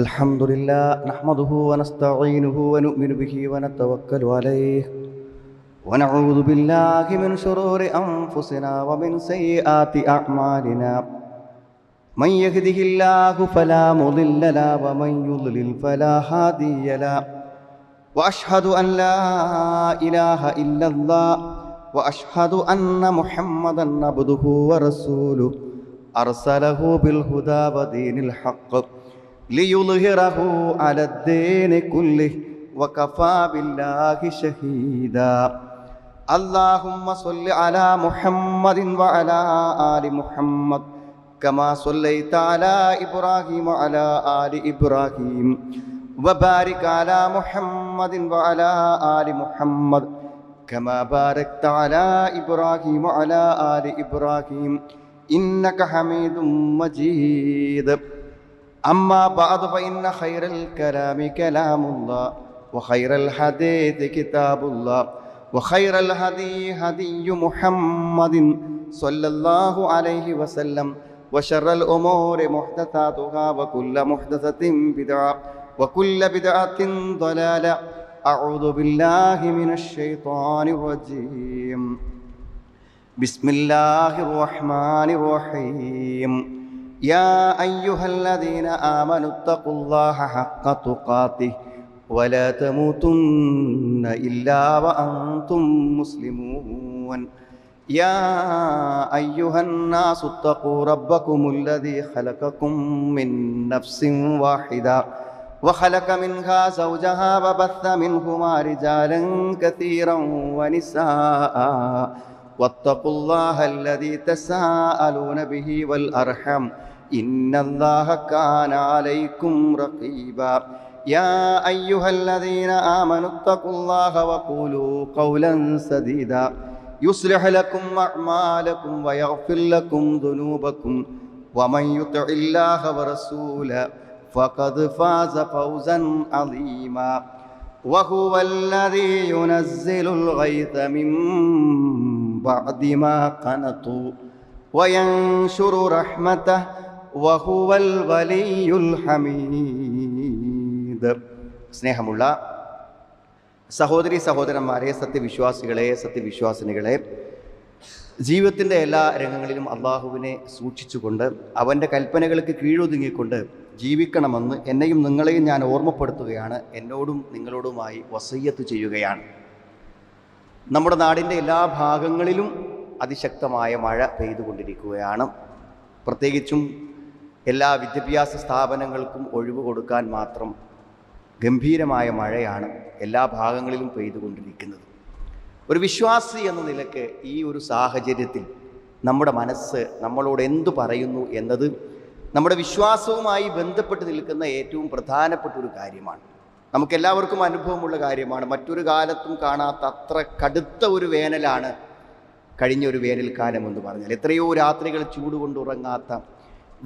الحمد لله نحمده ونستعينه ونؤمن به ونتوكل عليه ونعوذ بالله من شرور أنفسنا ومن سيئات أعمالنا من يهده الله فلا مضل له ومن يضلل فلا هادي له وأشهد أن لا إله إلا الله وأشهد أن محمدا عبده ورسوله أرسله بالهدى ودين الحق ليظهره على الدين كله وكفى بالله شهيدا اللهم صل على محمد وعلى آل محمد كما صليت على إبراهيم وعلى آل إبراهيم وبارك على محمد وعلى آل محمد كما باركت على إبراهيم وعلى آل إبراهيم إنك حميد مجيد أما بعد فإن خير الكلام كلام الله وخير الحديث كتاب الله وخير الهدي هدي محمد صلى الله عليه وسلم وشر الأمور محدثاتها وكل محدثة بدعة وكل بدعة ضلالة أعوذ بالله من الشيطان الرجيم بسم الله الرحمن الرحيم يا أيها الذين آمنوا اتقوا الله حق تقاته ولا تموتن إلا وأنتم مسلمون يا أيها الناس اتقوا ربكم الذي خلقكم من نفس واحدة وخلق منها زوجها وبث منهما رجالا كثيرا ونساء واتقوا الله الذي تساءلون به والأرحم إن الله كان عليكم رقيبا يا أيها الذين آمنوا اتقوا الله وقولوا قولا سديدا يصلح لكم أعمالكم ويغفر لكم ذنوبكم ومن يطع الله ورسوله فقد فاز فوزا عظيما وهو الذي ينزل الغيث من بعد ما قنطوا وينشر رحمته وهو الولي الحميد. സ്നേഹമുള്ള സഹോദരി സഹോദരന്മാരെ, സത്യവിശ്വാസിനികളെ, ജീവിതത്തിൻ്റെ എല്ലാ രംഗങ്ങളിലും അള്ളാഹുവിനെ സൂക്ഷിച്ചുകൊണ്ട് അവൻ്റെ കൽപ്പനകൾക്ക് കീഴൊതുങ്ങിക്കൊണ്ട് ജീവിക്കണമെന്ന് എന്നെയും നിങ്ങളെയും ഞാൻ ഓർമ്മപ്പെടുത്തുകയാണ്. എന്നോടും നിങ്ങളോടുമായി വസയ്യത്ത് ചെയ്യുകയാണ്. നമ്മുടെ നാടിൻ്റെ എല്ലാ ഭാഗങ്ങളിലും അതിശക്തമായ മഴ പെയ്തുകൊണ്ടിരിക്കുകയാണ്. പ്രത്യേകിച്ചും എല്ലാ വിദ്യാഭ്യാസ സ്ഥാപനങ്ങൾക്കും ഒഴിവ് കൊടുക്കാൻ മാത്രം ഗംഭീരമായ മഴയാണ് എല്ലാ ഭാഗങ്ങളിലും പെയ്തുകൊണ്ടിരിക്കുന്നത്. ഒരു വിശ്വാസി എന്ന നിലയ്ക്ക് ഈ ഒരു സാഹചര്യത്തിൽ നമ്മുടെ മനസ്സ് നമ്മളോട് എന്തു പറയുന്നു എന്നത് നമ്മുടെ വിശ്വാസവുമായി ബന്ധപ്പെട്ട് നിൽക്കുന്ന ഏറ്റവും പ്രധാനപ്പെട്ട ഒരു കാര്യമാണ്. നമുക്കെല്ലാവർക്കും അനുഭവമുള്ള കാര്യമാണ്. മറ്റൊരു കാലത്തും കാണാത്ത അത്ര കടുത്ത ഒരു വേനലാണ് കഴിഞ്ഞൊരു വേനൽക്കാലം എന്ന് പറഞ്ഞാൽ. എത്രയോ രാത്രികൾ ചൂട് കൊണ്ട് ഉറങ്ങാത്ത,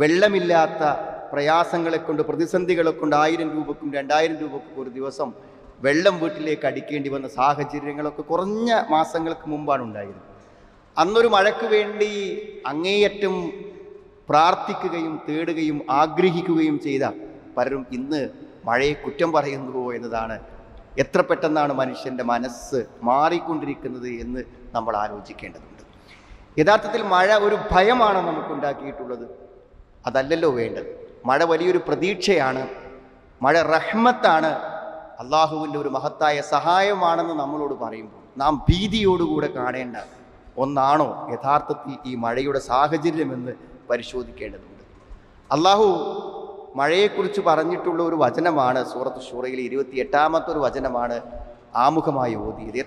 വെള്ളമില്ലാത്ത, പ്രയാസങ്ങളെ കൊണ്ട്, പ്രതിസന്ധികളെ കൊണ്ട് 1000 രൂപക്കും 2000 രൂപക്കും ഒരു ദിവസം വെള്ളം വീട്ടിലേക്ക് അടിക്കേണ്ടി വന്ന സാഹചര്യങ്ങളൊക്കെ കുറഞ്ഞ മാസങ്ങൾക്ക് മുമ്പാണ് ഉണ്ടായിരുന്നത്. അന്നൊരു മഴയ്ക്ക് വേണ്ടി അങ്ങേയറ്റം പ്രാർത്ഥിക്കുകയും തേടുകയും ആഗ്രഹിക്കുകയും ചെയ്ത പലരും ഇന്ന് മഴയെ കുറ്റം പറയുന്നുവോ എന്നതാണ്. എത്ര പെട്ടെന്നാണ് മനുഷ്യൻ്റെ മനസ്സ് മാറിക്കൊണ്ടിരിക്കുന്നത് എന്ന് നമ്മൾ ആലോചിക്കേണ്ടതുണ്ട്. യഥാർത്ഥത്തിൽ മഴ ഒരു ഭയമാണ് നമുക്കുണ്ടാക്കിയിട്ടുള്ളത്. അതല്ലല്ലോ വേണ്ടത്. മഴ വലിയൊരു പ്രതീക്ഷയാണ്. മഴ റഹ്മത്താണ്, അള്ളാഹുവിൻ്റെ ഒരു മഹത്തായ സഹായമാണെന്ന് നമ്മളോട് പറയുമ്പോൾ നാം ഭീതിയോടുകൂടെ കാണേണ്ട ഒന്നാണോ യഥാർത്ഥത്തിൽ ഈ മഴയുടെ സാഹചര്യമെന്ന് പരിശോധിക്കേണ്ടതുണ്ട്. അള്ളാഹു മഴയെക്കുറിച്ച് പറഞ്ഞിട്ടുള്ള ഒരു വചനമാണ് സൂറത്ത് ശൂറയിലെ 28-ാമത്തെ ഒരു വചനമാണ് ആമുഖമായി ഓതിയത്.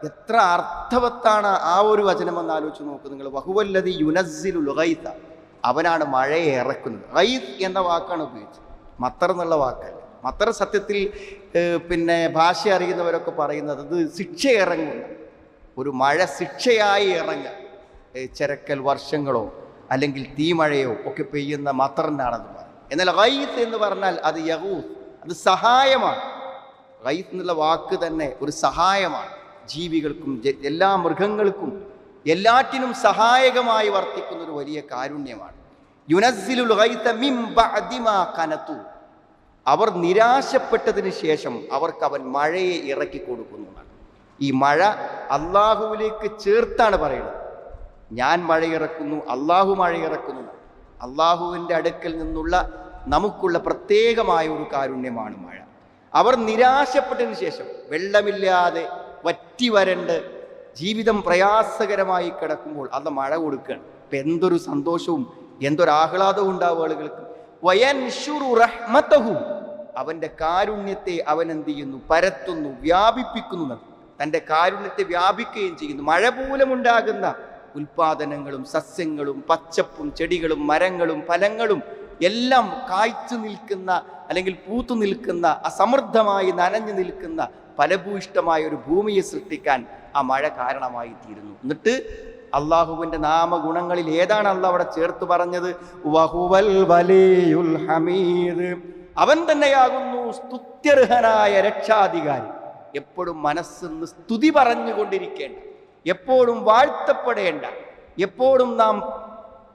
എത്ര അർത്ഥവത്താണ് ആ ഒരു വചനമെന്ന് ആലോചിച്ച് നോക്ക് നിങ്ങൾ. വഹുവല്ലദി യുനസ്സിലുൽ ഗൈഥ, അവനാണ് മഴയെ ഇറക്കുന്നത്. ഗൈത്ത് എന്ന വാക്കാണ് ഉപയോഗിച്ചത്, മത്തർ എന്നുള്ള വാക്കല്ല. മത്തർ സത്യത്തിൽ ഭാഷ അറിയുന്നവരൊക്കെ പറയുന്നത് അത് ശിക്ഷ ഇറങ്ങുന്ന ഒരു മഴ, ശിക്ഷയായി ഇറങ്ങുക. ചെരക്കൽ വർഷങ്ങളോ അല്ലെങ്കിൽ തീമഴയോ ഒക്കെ പെയ്യുന്ന മത്തറിനാണെന്ന് പറയും. എന്നാൽ ഗൈത്ത് എന്ന് പറഞ്ഞാൽ അത് യഗൂത്ത്, അത് സഹായമാണ്. ഗൈത്ത് എന്നുള്ള വാക്ക് തന്നെ ഒരു സഹായമാണ്. ജീവികൾക്കും എല്ലാ മൃഗങ്ങൾക്കും എല്ലാറ്റിനും സഹായകമായി വർത്തിക്കുന്ന ഒരു വലിയ കാരുണ്യമാണ്. യുനസ്സിലുൽ ഗൈത മിൻ ബഅദി മാ ഖനതു, അവർ നിരാശപ്പെട്ടതിന് ശേഷം അവർക്ക് അവൻ മഴയെ ഇറക്കി കൊടുക്കുന്നതാണ്. ഈ മഴ അള്ളാഹുവിലേക്ക് ചേർത്താണ് പറയുന്നത്. ഞാൻ മഴയിറക്കുന്നു, അള്ളാഹു മഴയിറക്കുന്നു. അള്ളാഹുവിൻ്റെ അടുക്കൽ നിന്നുള്ള നമുക്കുള്ള പ്രത്യേകമായ ഒരു കാരുണ്യമാണ് മഴ. അവർ നിരാശപ്പെട്ടതിന് ശേഷം വെള്ളമില്ലാതെ വറ്റി വരണ്ട് ജീവിതം പ്രയാസകരമായി കിടക്കുമ്പോൾ അത് മഴ കൊടുക്കുകയാണ്. ഇപ്പം എന്തൊരു സന്തോഷവും എന്തൊരു ആഹ്ലാദവും ഉണ്ടാവും ആളുകൾക്ക്. വയൻഷുറു റഹ്മതഹു, അവൻ്റെ കാരുണ്യത്തെ അവൻ എന്ത് ചെയ്യുന്നു? പരത്തുന്നു, വ്യാപിപ്പിക്കുന്നു. തൻ്റെ കാരുണ്യത്തെ വ്യാപിക്കുകയും ചെയ്യുന്നു. മഴ മൂലമുണ്ടാകുന്ന ഉൽപാദനങ്ങളും സസ്യങ്ങളും പച്ചപ്പും ചെടികളും മരങ്ങളും ഫലങ്ങളും എല്ലാം കായ്ച്ചു നിൽക്കുന്ന അല്ലെങ്കിൽ പൂത്തു നിൽക്കുന്ന അസമൃദ്ധമായി നനഞ്ഞു നിൽക്കുന്ന ഫലഭൂയിഷ്ടമായ ഒരു ഭൂമിയെ സൃഷ്ടിക്കാൻ ആ മഴ കാരണമായി തീരുന്നു. എന്നിട്ട് അള്ളാഹുവിൻ്റെ നാമഗുണങ്ങളിൽ ഏതാണ് അള്ളാഹ് അവിടെ ചേർത്ത് പറഞ്ഞത്? വഹുവൽ വലിയുൽ ഹമീദ്, അവൻ തന്നെയാകുന്നു സ്തുത്യർഹനായ രക്ഷാധികാരി. എപ്പോഴും മനസ്സിന്ന് സ്തുതി പറഞ്ഞുകൊണ്ടിരിക്കേണ്ട, എപ്പോഴും വാഴ്ത്തപ്പെടേണ്ട, എപ്പോഴും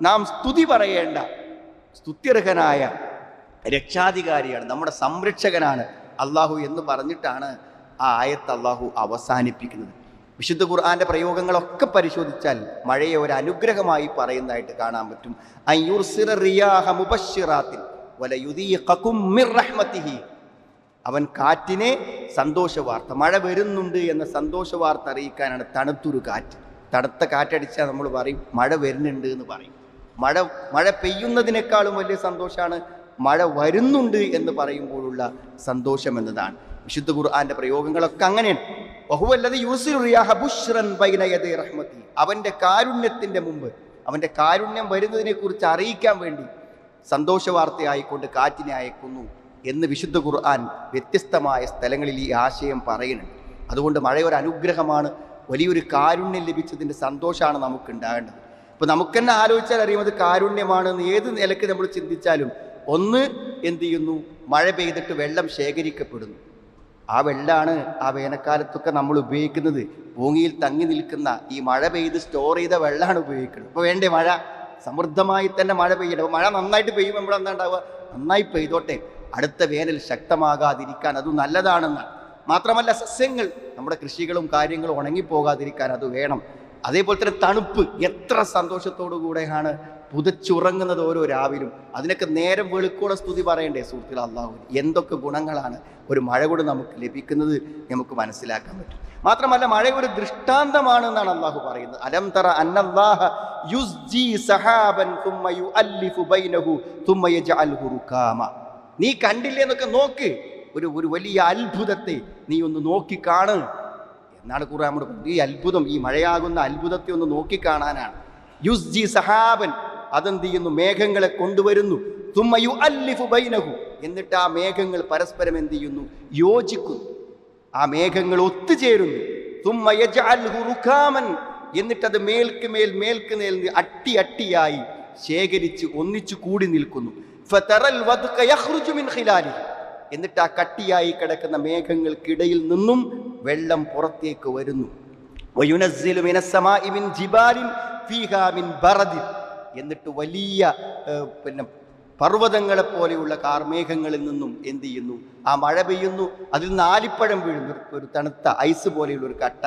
നാം സ്തുതി പറയേണ്ട സ്തുത്യർഹനായ രക്ഷാധികാരിയാണ്, നമ്മുടെ സംരക്ഷകനാണ് അള്ളാഹു എന്ന് പറഞ്ഞിട്ടാണ് ആ ആയത്ത് അള്ളാഹു അവസാനിപ്പിക്കുന്നത്. വിശുദ്ധ ഖുർആന്റെ പ്രയോഗങ്ങളൊക്കെ പരിശോധിച്ചാൽ മഴയെ ഒരു അനുഗ്രഹമായി പറയുന്നതായിട്ട് കാണാൻ പറ്റും. അയ്യുർസിറ റിയാഹ മുബശ്ശിറാത്തിൻ വലയുദീഖകും മിർ റഹ്മതിഹി, അവൻ കാറ്റിനെ സന്തോഷ വാർത്ത, മഴ വരുന്നുണ്ട് എന്ന സന്തോഷ വാർത്ത അറിയിക്കാനാണ് തണുത്തൊരു കാറ്റ്. തണുത്ത കാറ്റടിച്ചാൽ നമ്മൾ പറയും മഴ വരുന്നുണ്ട് എന്ന് പറയും. മഴ പെയ്യുന്നതിനേക്കാളും വലിയ സന്തോഷമാണ് മഴ വരുന്നുണ്ട് എന്ന് പറയുമ്പോഴുള്ള സന്തോഷം എന്നതാണ്. വിശുദ്ധ ഖുർആന്റെ പ്രയോഗങ്ങളൊക്കെ അങ്ങനെയാണ്. വഹുവല്ലദീ യുർസിലു റിയാഹ ബുശ്റൻ ബൈന യദൈ റഹ്മതി, അവൻ്റെ കാരുണ്യത്തിൻ്റെ മുമ്പ് അവൻ്റെ കാരുണ്യം വരുന്നതിനെ കുറിച്ച് അറിയിക്കാൻ വേണ്ടി സന്തോഷ വാർത്തയായിക്കൊണ്ട് കാറ്റിനെ അയക്കുന്നു എന്ന് വിശുദ്ധ ഖുർആൻ വ്യത്യസ്തമായ സ്ഥലങ്ങളിൽ ഈ ആശയം പറയുന്നുണ്ട്. അതുകൊണ്ട് മഴ ഒരു അനുഗ്രഹമാണ്, വലിയൊരു കാരുണ്യം ലഭിച്ചതിൻ്റെ സന്തോഷമാണ് നമുക്ക് ഉണ്ടാകേണ്ടത്. ഇപ്പം നമുക്ക് തന്നെ ആലോചിച്ചാൽ അറിയും അത് കാരുണ്യമാണെന്ന്. ഏത് നിലയ്ക്ക് നമ്മൾ ചിന്തിച്ചാലും ഒന്ന് എന്ത് ചെയ്യുന്നു? മഴ പെയ്തിട്ട് വെള്ളം ശേഖരിക്കപ്പെടുന്നു. ആ വെള്ളമാണ് ആ വേനൽക്കാലത്തൊക്കെ നമ്മൾ ഉപയോഗിക്കുന്നത്. ഭൂമിയിൽ തങ്ങി നിൽക്കുന്ന ഈ മഴ പെയ്ത് സ്റ്റോർ ചെയ്ത വെള്ളമാണ് ഉപയോഗിക്കുന്നത്. ഇപ്പോൾ വേണ്ടേ മഴ സമൃദ്ധമായി തന്നെ മഴ പെയ്യണം. അപ്പോൾ മഴ നന്നായിട്ട് പെയ്യുമ്പോൾ നമ്മൾ എന്താ ഉണ്ടാവുക? നന്നായി പെയ്തോട്ടെ, അടുത്ത വേനൽ ശക്തമാകാതിരിക്കാൻ അത് നല്ലതാണെന്നാണ്. മാത്രമല്ല സസ്യങ്ങൾ, നമ്മുടെ കൃഷികളും കാര്യങ്ങളും ഉണങ്ങിപ്പോകാതിരിക്കാൻ അത് വേണം. അതേപോലെ തന്നെ തണുപ്പ്, എത്ര സന്തോഷത്തോടു കൂടെയാണ് പുതച്ചുറങ്ങുന്നത് ഓരോ രാവിലും. അതിനൊക്കെ നേരം വെളുക്കോടെ സ്തുതി പറയണ്ടേ സുഹൃത്തുക്കൾ അള്ളാഹുവിന്? എന്തൊക്കെ ഗുണങ്ങളാണ് ഒരു മഴ കൊണ്ട് നമുക്ക് ലഭിക്കുന്നത് നമുക്ക് മനസ്സിലാക്കാൻ പറ്റും. മാത്രമല്ല മഴ ഒരു ദൃഷ്ടാന്തമാണ് എന്നാണ് അള്ളാഹു പറയുന്നത്. അലം തറ അന്നല്ലാഹ യുസ്ജി സഹാബൻ തുമ്മ യുഅല്ലിഫു ബൈനഹു തുമ്മ യജഅൽഹു റുകാമ, നീ കണ്ടില്ലേ എന്നൊക്കെ നോക്ക്, ഒരു വലിയ അത്ഭുതത്തെ നീ ഒന്ന് നോക്കിക്കാണ് എന്നാണ് ഖുർആൻ നമ്മോട് പറഞ്ഞത്. ഈ അത്ഭുതം, ഈ മഴയാകുന്ന അത്ഭുതത്തെ ഒന്ന് നോക്കിക്കാണാനാണ്. യുസ്ജി സഹാബൻ, അതെന്ത് ചെയ്യുന്നു? മേഘങ്ങളെ കൊണ്ടുവരുന്നു. തുമ്മ യുഅല്ലിഫു ബൈനഹു, എന്നിട്ട് ആ മേഘങ്ങൾ പരസ്പരം എന്ത് ചെയ്യുന്നു? യോജിക്കുന്നു. ആ മേഘങ്ങൾ ഒത്തുചേരുന്നു. തുമ്മ യജഅൽഹു റുകാമൻ, എന്നിട്ടത് മേൽക്ക് മേൽ അട്ടി അട്ടിയായി ശേഖരിച്ച് ഒന്നിച്ചു കൂടി നിൽക്കുന്നു. ഫതറൽ വദ്ക യഖ്റുജു മിൻ ഖിലാലിഹി, എന്നിട്ട് ആ കട്ടിയായി കിടക്കുന്ന മേഘങ്ങൾക്കിടയിൽ നിന്നും വെള്ളം പുറത്തേക്ക് വരുന്നു. വയുനസ്സിലു മിനസ് സമാഇ മിൻ ജിബാലിൻ ഫീഹാ മിൻ ബറദിൻ, എന്നിട്ട് വലിയ പർവ്വതങ്ങളെ പോലെയുള്ള കാർമേഘങ്ങളിൽ നിന്നും എന്ത് ചെയ്യുന്നു? ആ മഴ പെയ്യുന്നു. അതിൽ നിന്ന് ആലിപ്പഴം വീഴുന്നു, ഒരു തണുത്ത ഐസ് പോലെയുള്ള ഒരു കട്ട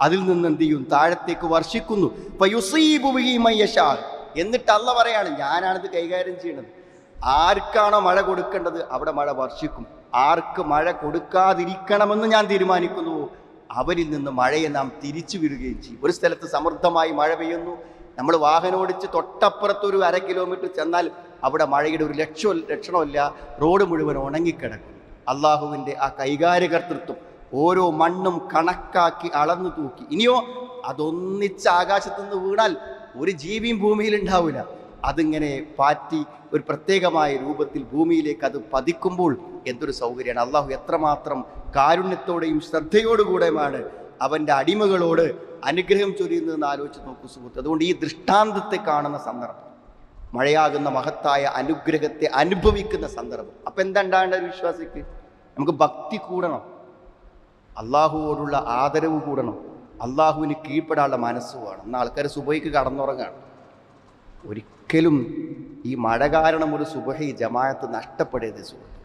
അതിൽ നിന്ന് എന്ത് ചെയ്യും? താഴത്തേക്ക് വർഷിക്കുന്നു. ഫയുസീബു ബിഹി മൻ യശാ, എന്നിട്ട് അല്ലാഹ് പറയാണ് ഞാനാണിത് കൈകാര്യം ചെയ്യുന്നത്. ആർക്കാണോ മഴ കൊടുക്കേണ്ടത് അവിടെ മഴ വർഷിക്കും. ആർക്ക് മഴ കൊടുക്കാതിരിക്കണമെന്ന് ഞാൻ തീരുമാനിക്കുന്നുവോ അവരിൽ നിന്ന് മഴയെ നാം തിരിച്ചു വിടുകയും ചെയ്യും. ഒരു സ്ഥലത്ത് സമൃദ്ധമായി മഴ പെയ്യുന്നു, നമ്മൾ വാഹനം ഓടിച്ച് തൊട്ടപ്പുറത്തൊരു 1/2 കിലോമീറ്റർ ചെന്നാൽ അവിടെ മഴയുടെ ഒരു ലക്ഷണമില്ല, റോഡ് മുഴുവൻ ഉണങ്ങിക്കിടക്കും. അള്ളാഹുവിൻ്റെ ആ കൈകാര്യകർത്തൃത്വം ഓരോ മണ്ണും കണക്കാക്കി അളന്നു തൂക്കി. ഇനിയോ അതൊന്നിച്ച് ആകാശത്തുനിന്ന് വീണാൽ ഒരു ജീവിയും ഭൂമിയിൽ ഉണ്ടാവില്ല. അതിങ്ങനെ പാറ്റി ഒരു പ്രത്യേകമായ രൂപത്തിൽ ഭൂമിയിലേക്ക് അത് പതിക്കുമ്പോൾ എന്തൊരു സൗകര്യമാണ്. അള്ളാഹു എത്രമാത്രം കാരുണ്യത്തോടെയും ശ്രദ്ധയോടുകൂടെയുമാണ് അവൻ്റെ അടിമകളോട് അനുഗ്രഹം ചൊരിയുന്നതെന്ന് ആലോചിച്ച് നോക്കൂ സുഹൃത്ത്. അതുകൊണ്ട് ഈ ദൃഷ്ടാന്തത്തെ കാണുന്ന സന്ദർഭം, മഴയാകുന്ന മഹത്തായ അനുഗ്രഹത്തെ അനുഭവിക്കുന്ന സന്ദർഭം, അപ്പം എന്താ ഉണ്ടാകേണ്ട ഒരു വിശ്വാസിക്ക്? നമുക്ക് ഭക്തി കൂടണം, അള്ളാഹുവോടുള്ള ആദരവ് കൂടണം, അള്ളാഹുവിന് കീഴ്പ്പെടാനുള്ള മനസ്സ് വേണം. എന്നാൽ ആൾക്കാർ സുബഹിക്ക് കടന്നുറങ്ങാണ്. ഒരിക്കലും ഈ മഴ കാരണം ഒരു സുബഹി ജമാഅത്ത് നഷ്ടപ്പെടരുത് സുഹൃത്ത്.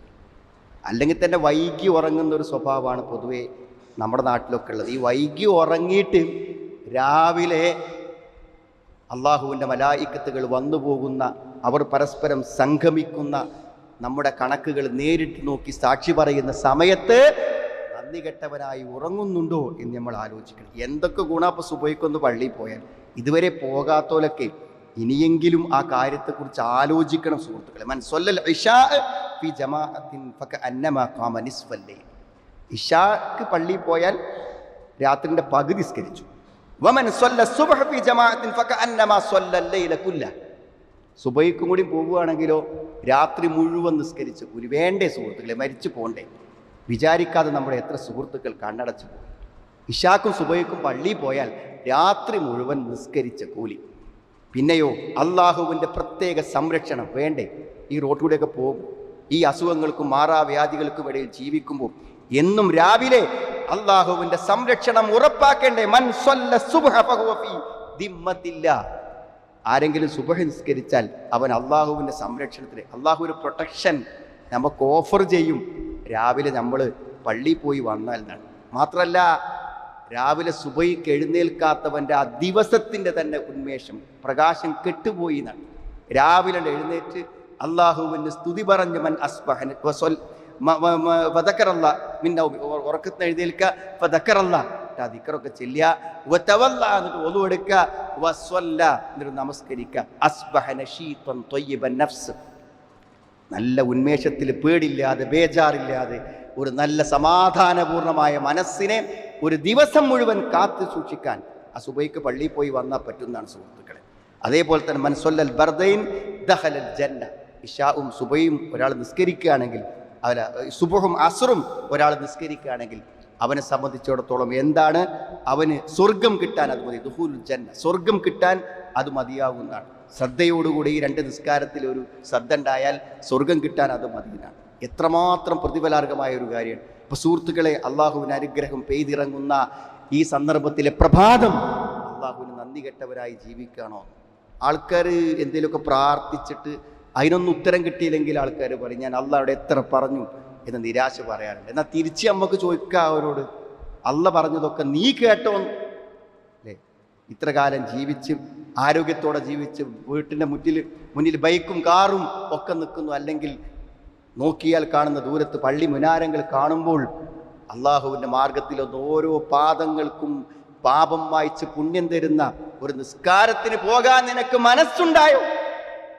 അല്ലെങ്കിൽ തന്നെ വൈകി ഉറങ്ങുന്ന ഒരു സ്വഭാവമാണ് പൊതുവേ നമ്മുടെ നാട്ടിലൊക്കെ ഉള്ളത്. ഈ വൈകി ഉറങ്ങിയിട്ട് രാവിലെ അള്ളാഹുവിൻ്റെ മലായിക്കത്തുകൾ വന്നു പോകുന്ന, അവർ പരസ്പരം സംഗമിക്കുന്ന, നമ്മുടെ കണക്കുകൾ നേരിട്ട് നോക്കി സാക്ഷി പറയുന്ന സമയത്ത് നന്ദി കെട്ടവനായി ഉറങ്ങുന്നുണ്ടോ എന്ന് നമ്മൾ ആലോചിക്കണം. എന്തൊക്കെ ഗുണാപ്പ് സുബഹിക്കൊന്ന് പള്ളിയിൽ പോയാൽ, ഇതുവരെ പോകാത്തോലൊക്കെ ഇനിയെങ്കിലും ആ കാര്യത്തെക്കുറിച്ച് ആലോചിക്കണം സുഹൃത്തുക്കളെ. മൻ സ്വല്ലൽ ഇശാ ഫി ജമാഅത്തിൻ ഫകഅന്നമാ ഖാമ നിസ്ഫൽ ലൈൽ. ഇശാക്ക് പള്ളിയിൽ പോയാൽ രാത്രിൻ്റെ പകുതി നിസ്കരിച്ചു. വമൻ സ്വല്ല സുബ്ഹ ഫി ജമാഅത്തിൻ ഫകഅന്നമാ സ്വല്ലൽ ലൈല കുല്ല. സുബഹിക്കും കൂടി പോവുകയാണെങ്കിലോ രാത്രി മുഴുവൻ നിസ്കരിച്ച് കൂലി. വേണ്ടേ സുഹൃത്തുക്കളെ? മരിച്ചു പോണ്ടേ? വിചാരിക്കാതെ നമ്മുടെ എത്ര സുഹൃത്തുക്കൾ കണ്ണടച്ചു പോകും. ഇശാക്കും സുബഹിക്കും പള്ളിയിൽ പോയാൽ രാത്രി മുഴുവൻ നിസ്കരിച്ച കൂലി. പിന്നെയോ അള്ളാഹുവിൻ്റെ പ്രത്യേക സംരക്ഷണം വേണ്ടേ? ഈ റോട്ടിലൂടെയൊക്കെ പോകും, ഈ അസുഖങ്ങൾക്കും മാറാവ്യാധികൾക്കും ഇടയിൽ ജീവിക്കുമ്പോൾ എന്നും രാവിലെ അള്ളാഹുവിൻ്റെ സംരക്ഷണം ഉറപ്പാക്കേണ്ടേ? മൻ സ്വല്ല സുബ്ഹ ഫഹുവ ഫീ ദിമ്മത്തില്ലാ. ആരെങ്കിലും സുബ്ഹ് നിസ്കരിച്ചാൽ അവൻ അള്ളാഹുവിൻ്റെ സംരക്ഷണത്തിന്, അള്ളാഹു ഒരു പ്രൊട്ടക്ഷൻ നമുക്ക് ഓഫർ ചെയ്യും രാവിലെ നമ്മൾ പള്ളിയിൽ പോയി വന്നാൽ എന്നാണ്. മാത്രമല്ല, രാവിലെ സുബഹിക്ക് എഴുന്നേൽക്കാത്തവൻ്റെ ആ ദിവസത്തിൻ്റെ തന്നെ ഉന്മേഷം, പ്രകാശം കെട്ടുപോയി എന്നാണ്. രാവിലെ എഴുന്നേറ്റ് അള്ളാഹുവിൻ്റെ സ്തുതി പറഞ്ഞ് മൻ അസ്ബഹൻ ഫദക്കറല്ല, പിന്നെ ഉറക്കത്തിന് എഴുന്നേൽക്കുക, ഫദക്കറല്ല ദിക്റൊക്കെ ചെല്ലുക, വതവല്ല എന്നിട്ട് ഒളു എടുക്കുക, വസ്വല്ല എന്നിട്ട് നമസ്കരിക്കുക. അസ്ബഹ നശീതൻ ത്വയ്യിബൻ നഫ്സ്, നല്ല ഉന്മേഷത്തിൽ, പേടില്ലാതെ ബേജാറില്ലാതെ ഒരു നല്ല സമാധാനപൂർണമായ മനസ്സിനെ ഒരു ദിവസം മുഴുവൻ കാത്തു സൂക്ഷിക്കാൻ ആ സുബഹിക്ക് പള്ളിയിൽ പോയി വന്നാൽ പറ്റുന്നതാണ് സുഹൃത്തുക്കളെ. അതേപോലെ തന്നെ മൻ സ്വല്ലൽ ബർദൈൻ ദഖലൽ ജന്ന. ഇശാഉം സുബഹിയും ഒരാൾ നിസ്കരിക്കുകയാണെങ്കിൽ, അല്ല സുബഹും അസ്റും ഒരാൾ നിസ്കരിക്കുകയാണെങ്കിൽ അവനെ സംബന്ധിച്ചിടത്തോളം എന്താണ്? അവന് സ്വർഗം കിട്ടാൻ അത് മതി. ദുഖൂലുൽ ജന്ന, സ്വർഗം കിട്ടാൻ അത് മതിയാകുന്നതാണ്. ശ്രദ്ധയോടുകൂടി ഈ രണ്ട് നിസ്കാരത്തിൽ ഒരു ശ്രദ്ധ ഉണ്ടായാൽ സ്വർഗം കിട്ടാൻ അത് മതിയാണ്. എത്രമാത്രം പ്രതിഫലാർഹമായ ഒരു കാര്യമാണ്. ഇപ്പോൾ സുഹൃത്തുക്കളെ, അള്ളാഹുവിന് അനുഗ്രഹം പെയ്തിറങ്ങുന്ന ഈ സന്ദർഭത്തിലെ പ്രഭാതം അള്ളാഹുവിന് നന്ദി കെട്ടവരായി ജീവിക്കുകയാണോ? ആൾക്കാർ എന്തെങ്കിലുമൊക്കെ പ്രാർത്ഥിച്ചിട്ട് അതിനൊന്നും ഉത്തരം കിട്ടിയില്ലെങ്കിൽ ആൾക്കാർ പറയും ഞാൻ അള്ളാഹുടെ എത്ര പറഞ്ഞു എന്ന് നിരാശ പറയാറുണ്ട്. എന്നാൽ തിരിച്ച് നമുക്ക് ചോദിക്കുക അവരോട്, അള്ള പറഞ്ഞതൊക്കെ നീ കേട്ടോ അല്ലേ? ഇത്ര കാലം ജീവിച്ച് ആരോഗ്യത്തോടെ ജീവിച്ച് വീട്ടിൻ്റെ മുന്നിൽ ബൈക്കും കാറും ഒക്കെ നിൽക്കുന്നു, അല്ലെങ്കിൽ നോക്കിയാൽ കാണുന്ന ദൂരത്ത് പള്ളി മുനാരങ്ങൾ കാണുമ്പോൾ അള്ളാഹുവിൻ്റെ മാർഗത്തിലൊന്ന് ഓരോ പാദങ്ങൾക്കും പാപം വായിച്ച് പുണ്യം തരുന്ന ഒരു നിസ്കാരത്തിന് പോകാൻ നിനക്ക് മനസ്സുണ്ടായോ?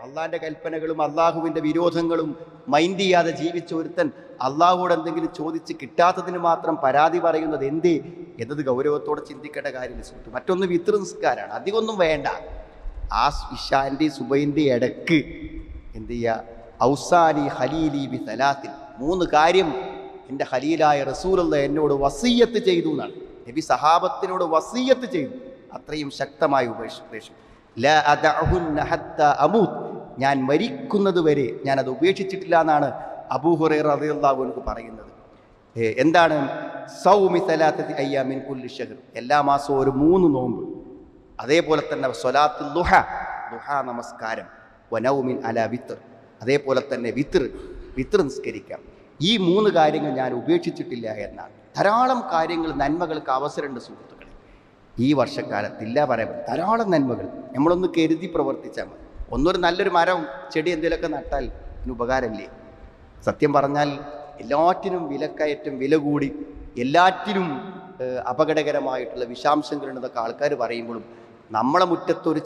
അള്ളാഹിൻ്റെ കൽപ്പനകളും അള്ളാഹുവിൻ്റെ വിരോധങ്ങളും മൈൻഡ് ചെയ്യാതെ ജീവിച്ച ഒരുത്തൻ അള്ളാഹുവോട് എന്തെങ്കിലും ചോദിച്ച് കിട്ടാത്തതിന് മാത്രം പരാതി പറയുന്നത് എന്തേ എന്നത് ഗൗരവത്തോടെ ചിന്തിക്കേണ്ട കാര്യമില്ല സുഹൃത്ത്. മറ്റൊന്ന് വിത്ർ നിസ്കാരമാണ്, അധികമൊന്നും വേണ്ട. ആ ഇശാൻ്റെ സുബൈൻ്റെ ഇടക്ക് എന്ത് ചെയ്യുക? ഔസാനി ഖലീലി ബി സലാത്തിൻ, 3 കാര്യം എൻ്റെ ഖലീലായ റസൂലുള്ള എന്നോട് വസിയ്യത്ത് ചെയ്തു എന്നാണ്. നബി സഹാബത്തിനോട് വസിയ്യത്ത് ചെയ്തു, അത്രയും ശക്തമായ ഉപദേശം. ലാ അദഅഹുന്ന ഹത്താ അമൂത്, ഞാൻ മരിക്കുന്നത് വരെ ഞാനത് ഉപേക്ഷിച്ചിട്ടില്ല എന്നാണ് അബൂ ഹുറൈറ റളിയല്ലാഹു അൻഹു പറയുന്നത്. എന്താണ്? സൗമി സലാത്തത്തി അയ്യാമിൻ കുല്ലി ശഹർ, എല്ലാ മാസവും ഒരു 3 നോമ്പ്. അതേപോലെ തന്നെ സ്വലാത്തുൽ ദുഹ, നമസ്കാരം. വനൗമിൻ അലാ വിത്ർ, അതേപോലെ തന്നെ വിത്ർ നിസ്കരിക്കാം. ഈ 3 കാര്യങ്ങൾ ഞാൻ ഉപേക്ഷിച്ചിട്ടില്ല എന്നാണ്. ധാരാളം കാര്യങ്ങൾ, നന്മകൾക്ക് അവസരമുണ്ട് സുഹൃത്തുക്കളെ. ഈ വർഷക്കാലത്തില്ല പറയാൻ ധാരാളം നന്മകൾ നമ്മളൊന്ന് കരുതി പ്രവർത്തിച്ചാൽ മതി. ഒന്നൊരു നല്ലൊരു മരം ചെടി എന്തെങ്കിലുമൊക്കെ നട്ടാൽ ഇതിന് ഉപകാരമില്ലേ? സത്യം പറഞ്ഞാൽ എല്ലാറ്റിനും വിലക്കയറ്റം, വില കൂടി, എല്ലാറ്റിനും അപകടകരമായിട്ടുള്ള വിഷാംശങ്ങളുണ്ടെന്നൊക്കെ ആൾക്കാർ പറയുമ്പോഴും നമ്മളെ മുറ്റത്ത് ഒരു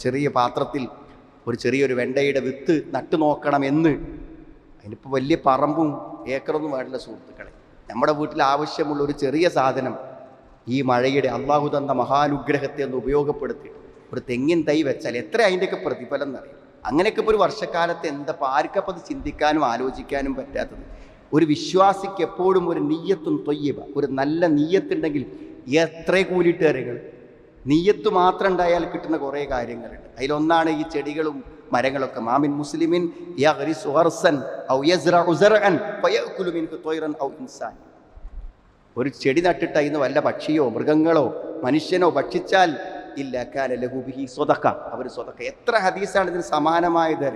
ചെറിയ പാത്രത്തിൽ ഒരു ചെറിയൊരു വെണ്ടയുടെ വിത്ത് നട്ടു നോക്കണമെന്ന്, അതിനിപ്പോൾ വലിയ പറമ്പും ഏക്കറൊന്നും വേണ്ടില്ല സുഹൃത്തുക്കളെ. നമ്മുടെ വീട്ടിൽ ആവശ്യമുള്ള ഒരു ചെറിയ സാധനം ഈ മഴയുടെ അള്ളാഹു തന്ന മഹാനുഗ്രഹത്തെ ഒന്ന് ഉപയോഗപ്പെടുത്തി ഒരു തെങ്ങിൻ തൈ വെച്ചാൽ എത്ര അതിൻ്റെയൊക്കെ പ്രതിഫലം എന്നറിയാം. അങ്ങനെയൊക്കെ ഇപ്പോൾ ഒരു വർഷക്കാലത്ത് എന്താ ആർക്കപ്പോൾ അത് ചിന്തിക്കാനും ആലോചിക്കാനും പറ്റാത്തത്? ഒരു വിശ്വാസിക്ക് എപ്പോഴും ഒരു നീയത്തും തൊയ്യബ, ഒരു നല്ല നീയത്തുണ്ടെങ്കിൽ എത്ര കൂലിയിട്ട് കാര്യങ്ങൾ. നീയത്ത് മാത്രം ഉണ്ടായാൽ കിട്ടുന്ന കുറേ കാര്യങ്ങളുണ്ട്. അതിലൊന്നാണ് ഈ ചെടികളും മരങ്ങളൊക്കെ. മാമിൻ മുസ്ലിമിൻ യഗ്രിസു ഗർസൻ ഔ യസ്റഉ സർഅൻ ഫയഅകുലു മിൻഹു ത്വയ്റൻ ഔ ഇൻസാൻ. ഒരു ചെടി നട്ടിട്ട് അതിന് വല്ല പക്ഷിയോ മൃഗങ്ങളോ മനുഷ്യനോ ഭക്ഷിച്ചാൽ ഇല്ല കാന ലഹു ബിഹി സ്വദഖ, അവർ സ്വദഖ. എത്ര ഹദീസാണ് ഇതിന് സമാനമായത്?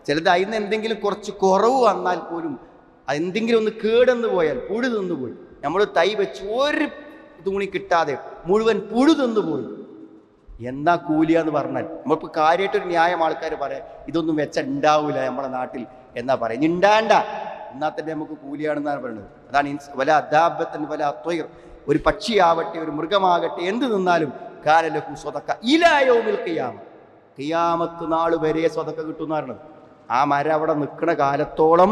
ചിലത് അതിന് എന്തെങ്കിലും കുറച്ച് കുറവ് വന്നാൽ പോലും എന്തെങ്കിലും ഒന്ന് കേടെന്ന് പോയാൽ പുഴു തിന്നു പോയി. നമ്മൾ തൈ വെച്ച് ഒരു തുണി കിട്ടാതെ മുഴുവൻ പുഴു തിന്നു പോയി. എന്നാ കൂലിയാന്ന് പറഞ്ഞാൽ നമ്മളിപ്പോൾ കാര്യമായിട്ടൊരു ന്യായം ആൾക്കാർ പറയാം, ഇതൊന്നും വെച്ച ഉണ്ടാവില്ല നമ്മുടെ നാട്ടിൽ എന്നാ പറയാം. ഉണ്ടാണ്ട എന്നാൽ തന്നെ നമുക്ക് കൂലിയാണെന്നാണ് പറയുന്നത്. അതാണ് വല അദാബത്തൻ വല അത്വയർ, ഒരു പക്ഷിയാവട്ടെ ഒരു മൃഗമാകട്ടെ എന്ത് നിന്നാലും കാലലഹു സ്വതക്ക ഇലായോമിൽ ഖിയാമത്ത് നാൾ വരെ സ്വതക്ക കിട്ടുന്ന പറയുന്നത്. ആ മരം അവിടെ നിൽക്കുന്ന കാലത്തോളം